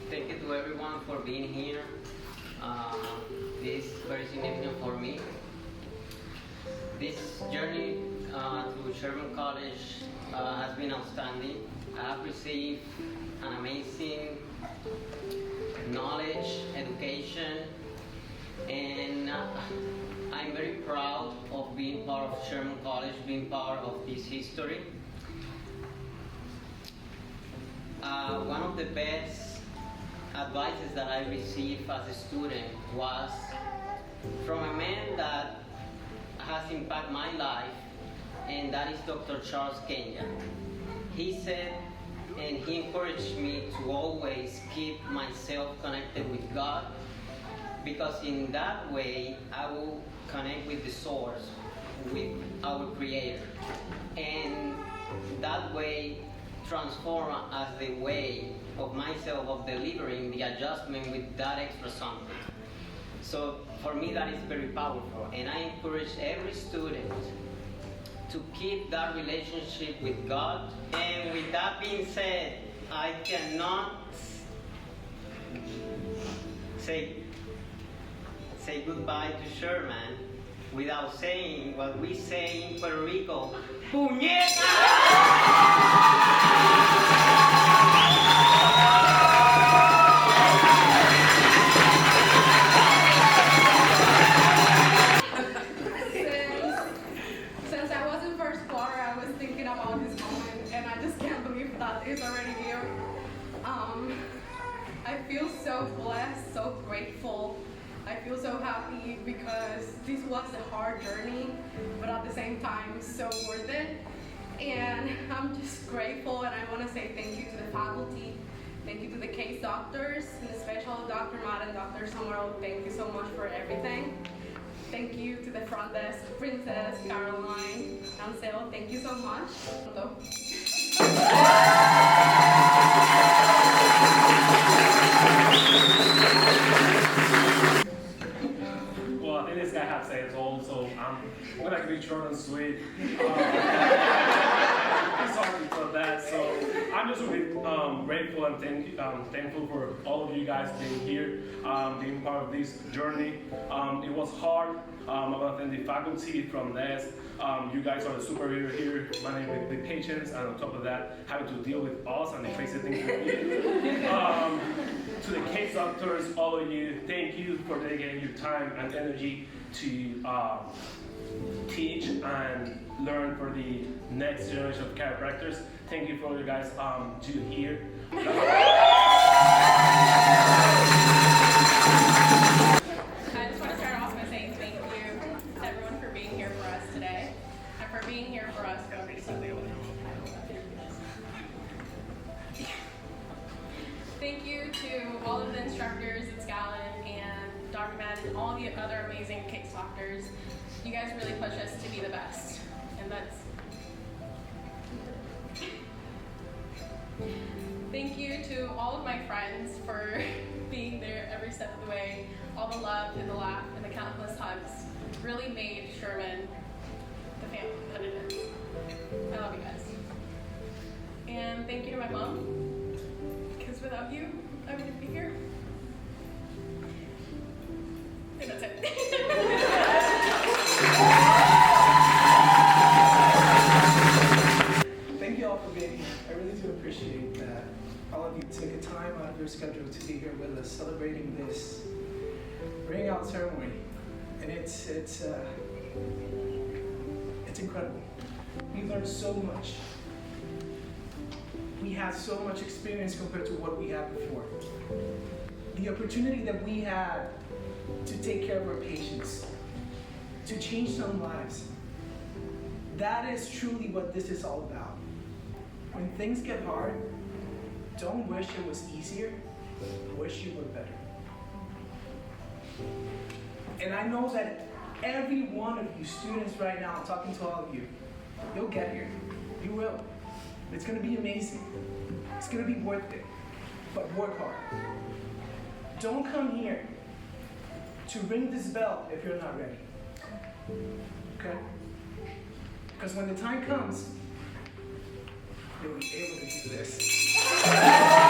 thank you to everyone for being here. This is very significant for me. This journey to Sherman College has been outstanding. I have received an amazing knowledge, education, and I'm very proud of being part of Sherman College, being part of this history. One of the best advices that I received as a student was from a man that has impacted my life, and that is Dr. Charles Kenya. He said, and he encouraged me to always keep myself connected with God, because in that way I will connect with the source, with our Creator, and that way transform as the way of myself of delivering the adjustment with that extra something. So for me that is very powerful, and I encourage every student to keep that relationship with God. And with that being said, I cannot say goodbye to Sherman without saying what we say in Puerto Rico, ¡puñeta! Since I was in first quarter, I was thinking about this moment, and I just can't believe that it's already here. I feel so blessed, so grateful. I feel so happy because this was a hard journey, but at the same time, so worth it. And I'm just grateful, and I want to say thank you to the faculty, thank you to the case doctors, and especially Dr. Matt and Dr. Samuel. Thank you so much for everything. Thank you to the front desk, Princess, Caroline, Ansel. Thank you so much. Well, I think this guy has said it all, so I'm gonna be short and sweet. Sorry for that. So I'm just really grateful and thankful for all of you guys being here, being part of this journey. It was hard. I want to thank the faculty from NES. You guys are the superhero here, managing the patients, and on top of that, having to deal with us and the crazy things we do. To the case doctors, all of you, thank you for dedicating your time and energy to teach and learn for the next generation of chiropractors. Thank you for all you guys do here. I just want to start off by saying thank you to everyone for being here for us today, and for being here for us every Sunday. Thank you to all of the instructors at Scallon and Dr. Matt and all the other amazing case doctors. You guys really push us to be the best, and that's. Thank you to all of my friends for being there every step of the way. All the love and the laugh and the countless hugs really made Sherman the family that it is. I love you guys. And thank you to my mom, because without you, I wouldn't be here. And that's it. Thank you all for being here. I really do appreciate that all of you take a time out of your schedule to be here with us, celebrating this ring out ceremony. And it's incredible. We learned so much. We had so much experience compared to what we had before. The opportunity that we had to take care of our patients, to change some lives, that is truly what this is all about. When things get hard, don't wish it was easier, wish you were better. And I know that every one of you students right now, I'm talking to all of you, you'll get here. You will. It's gonna be amazing. It's gonna be worth it. But work hard. Don't come here to ring this bell if you're not ready. Okay? Because when the time comes, you'll be able to do this.